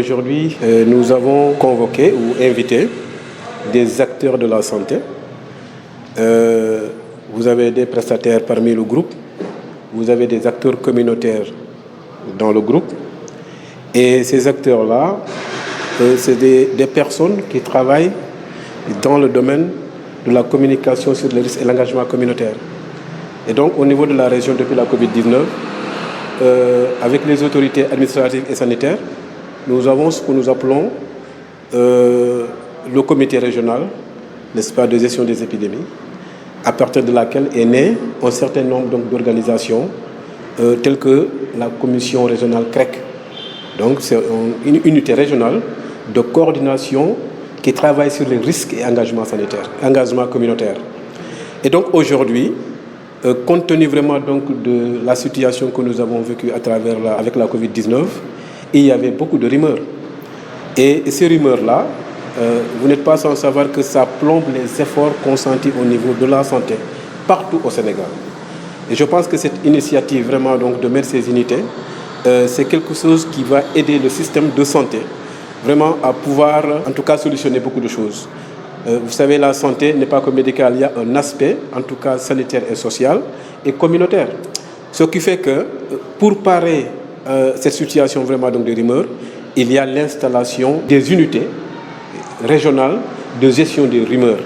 Aujourd'hui, nous avons convoqué ou invité des acteurs de la santé. Vous avez des prestataires parmi le groupe, vous avez des acteurs communautaires dans le groupe. Et ces acteurs-là, c'est des personnes qui travaillent dans le domaine de la communication sur les risques et l'engagement communautaire. Et donc, au niveau de la région, depuis la Covid-19, avec les autorités administratives et sanitaires, nous avons ce que nous appelons le comité régional, n'est-ce pas, de gestion des épidémies, à partir de laquelle est né un certain nombre d'organisations telles que la commission régionale CREC. Donc, c'est une unité régionale de coordination qui travaille sur les risques et engagements sanitaires, engagements communautaires. Et donc, aujourd'hui, compte tenu vraiment donc de la situation que nous avons vécue avec la Covid-19, il y avait beaucoup de rumeurs. Et ces rumeurs-là, vous n'êtes pas sans savoir que ça plombe les efforts consentis au niveau de la santé, partout au Sénégal. Et je pense que cette initiative vraiment donc de mettre ces unités, c'est quelque chose qui va aider le système de santé vraiment à pouvoir, en tout cas, solutionner beaucoup de choses. Vous savez, la santé n'est pas que médicale, il y a un aspect, en tout cas sanitaire et social, et communautaire. Ce qui fait que, pour parer cette situation vraiment donc de rumeurs, il y a l'installation des unités régionales de gestion des rumeurs.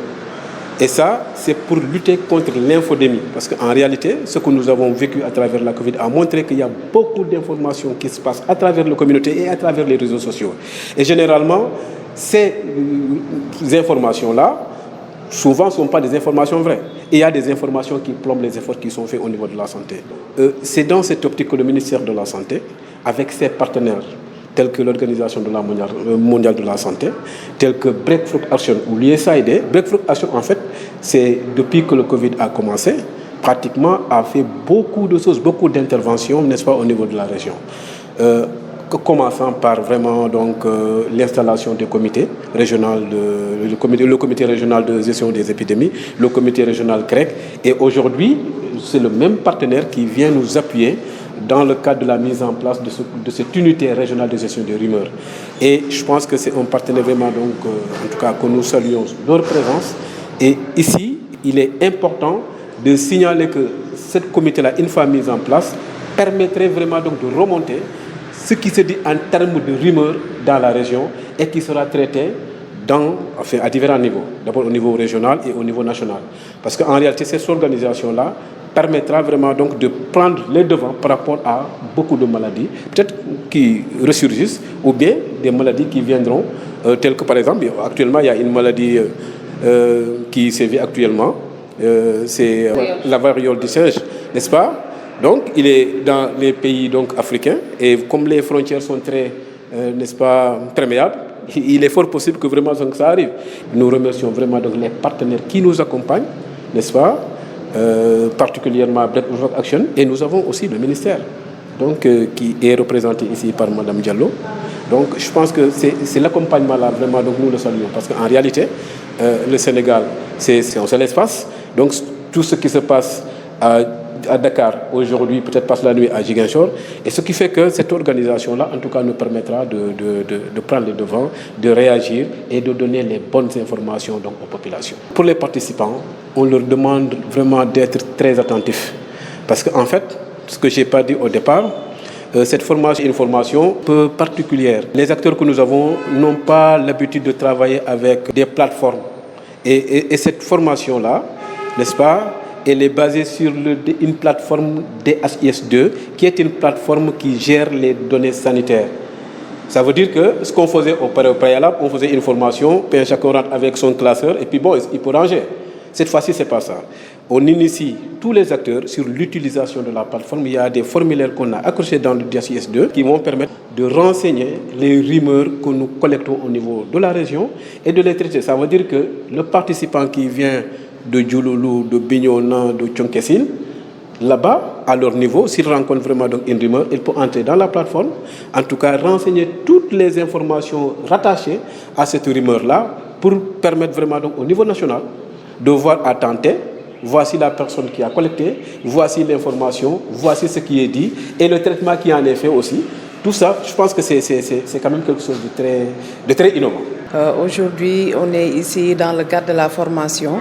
Et ça, c'est pour lutter contre l'infodémie. Parce qu'en réalité, ce que nous avons vécu à travers la Covid a montré qu'il y a beaucoup d'informations qui se passent à travers la communauté et à travers les réseaux sociaux. Et généralement, ces informations-là, souvent, ne sont pas des informations vraies. Et il y a des informations qui plombent les efforts qui sont faits au niveau de la santé. C'est dans cette optique que le ministère de la Santé, avec ses partenaires, tels que l'Organisation mondiale de la santé, tels que Breakthrough Action ou l'USAID. Breakthrough Action, en fait, c'est depuis que le Covid a commencé, pratiquement a fait beaucoup de choses, beaucoup d'interventions, n'est-ce pas, au niveau de la région. Commençant par vraiment donc l'installation des comités régionaux, le comité régional de gestion des épidémies, le comité régional CREC, et aujourd'hui, c'est le même partenaire qui vient nous appuyer dans le cadre de la mise en place de cette unité régionale de gestion des rumeurs. Et je pense que c'est un partenaire vraiment, donc, en tout cas, que nous saluons leur présence. Et ici, il est important de signaler que ce comité-là, une fois mis en place, permettrait vraiment donc de remonter ce qui se dit en termes de rumeurs dans la région et qui sera traité à différents niveaux. D'abord au niveau régional et au niveau national. Parce qu'en réalité, cette organisation-là permettra vraiment donc de prendre les devants par rapport à beaucoup de maladies, peut-être qui ressurgissent, ou bien des maladies qui viendront, telles que par exemple, actuellement, il y a une maladie qui sévit actuellement, c'est la variole du singe, n'est-ce pas? Donc, il est dans les pays donc, africains, et comme les frontières sont très, n'est-ce pas, perméables, il est fort possible que vraiment ça arrive. Nous remercions vraiment donc, les partenaires qui nous accompagnent, n'est-ce pas? Particulièrement Breakthrough Action, et nous avons aussi le ministère donc, qui est représenté ici par Mme Diallo. Donc je pense que c'est l'accompagnement là vraiment, donc nous le saluons, parce qu'en réalité le Sénégal c'est un seul espace, donc tout ce qui se passe à Dakar aujourd'hui peut-être passe la nuit à Ziguinchor, et ce qui fait que cette organisation-là en tout cas nous permettra de prendre les devants, de réagir et de donner les bonnes informations donc, aux populations. Pour les participants, on leur demande vraiment d'être très attentifs, parce qu'en fait, ce que je n'ai pas dit au départ, cette formation est une formation peu particulière. Les acteurs que nous avons n'ont pas l'habitude de travailler avec des plateformes, et cette formation-là, n'est-ce pas, elle est basée sur une plateforme DHIS2, qui est une plateforme qui gère les données sanitaires. Ça veut dire que ce qu'on faisait au préalable, on faisait une formation, puis chacun rentre avec son classeur, et puis bon, il peut ranger. Cette fois-ci, ce n'est pas ça. On initie tous les acteurs sur l'utilisation de la plateforme. Il y a des formulaires qu'on a accrochés dans le DHIS2 qui vont permettre de renseigner les rumeurs que nous collectons au niveau de la région et de les traiter. Ça veut dire que le participant qui vient de Djouloulou, de Bignona, de Tchonkessine, là-bas, à leur niveau, s'il rencontre vraiment donc une rumeur, il peut entrer dans la plateforme, en tout cas renseigner toutes les informations rattachées à cette rumeur-là pour permettre vraiment donc, au niveau national de voir à tenter, voici la personne qui a collecté, voici l'information, voici ce qui est dit et le traitement qui en est fait aussi Tout ça, je pense que c'est quand même quelque chose de très innovant. Aujourd'hui, on est ici dans le cadre de la formation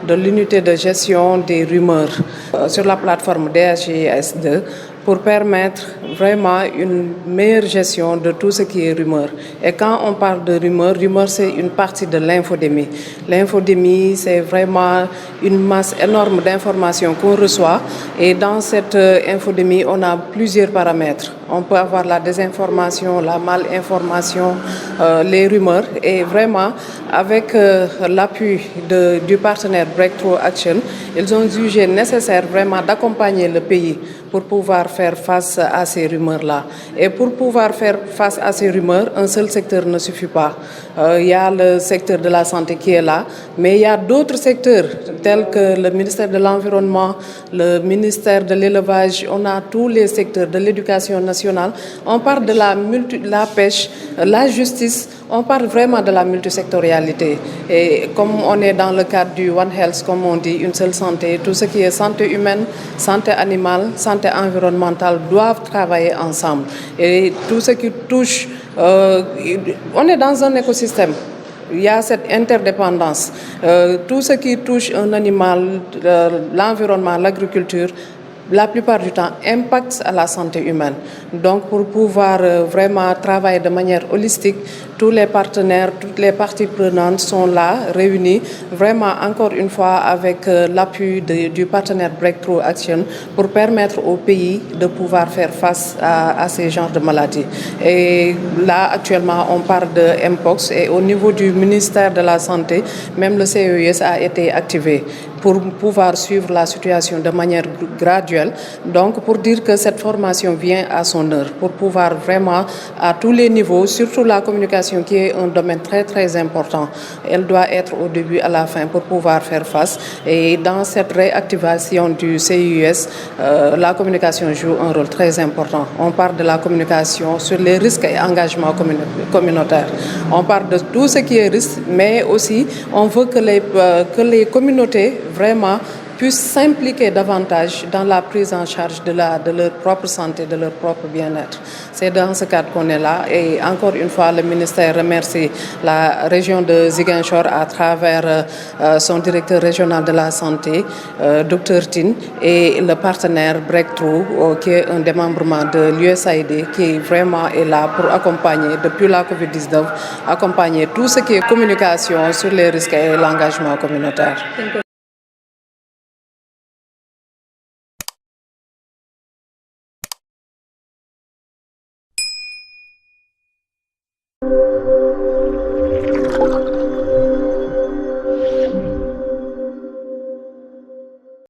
de l'unité de gestion des rumeurs sur la plateforme DHIS2 pour permettre vraiment une meilleure gestion de tout ce qui est rumeur. Et quand on parle de rumeur, c'est une partie de l'infodémie. L'infodémie, c'est vraiment une masse énorme d'informations qu'on reçoit. Et dans cette infodémie, on a plusieurs paramètres. On peut avoir la désinformation, la malinformation, les rumeurs. Et vraiment, avec l'appui du partenaire Breakthrough Action, ils ont jugé nécessaire vraiment d'accompagner le pays pour pouvoir faire face à ces rumeurs-là. Et pour pouvoir faire face à ces rumeurs, un seul secteur ne suffit pas. Il y a le secteur de la santé qui est là, mais il y a d'autres secteurs tels que le ministère de l'Environnement, le ministère de l'Élevage, on a tous les secteurs de l'éducation nationale. On parle de la pêche, la justice, on parle vraiment de la multisectorialité. Et comme on est dans le cadre du One Health, comme on dit, une seule santé, tout ce qui est santé humaine, santé animale, santé environnementale doivent travailler ensemble. Et tout ce qui touche, on est dans un écosystème. Il y a cette interdépendance. Tout ce qui touche un animal, l'environnement, l'agriculture, la plupart du temps, impacte à la santé humaine. Donc, pour pouvoir vraiment travailler de manière holistique, tous les partenaires, toutes les parties prenantes sont là, réunis, vraiment encore une fois avec l'appui du partenaire Breakthrough Action pour permettre au pays de pouvoir faire face à ces genres de maladies. Et là, actuellement, on parle de Mpox et au niveau du ministère de la Santé, même le CES a été activé pour pouvoir suivre la situation de manière graduelle. Donc, pour dire que cette formation vient à son heure, pour pouvoir vraiment, à tous les niveaux, surtout la communication qui est un domaine très, très important, elle doit être au début à la fin pour pouvoir faire face. Et dans cette réactivation du CIUS, la communication joue un rôle très important. On parle de la communication sur les risques et engagements communautaires. On parle de tout ce qui est risque, mais aussi on veut que les communautés vraiment puissent s'impliquer davantage dans la prise en charge de leur propre santé, de leur propre bien-être. C'est dans ce cadre qu'on est là. Et encore une fois, le ministère remercie la région de Ziguinchor à travers son directeur régional de la santé, Dr Tine, et le partenaire Breakthrough, qui est un démembrement de l'USAID, qui vraiment est là pour accompagner, depuis la COVID-19, accompagner tout ce qui est communication sur les risques et l'engagement communautaire.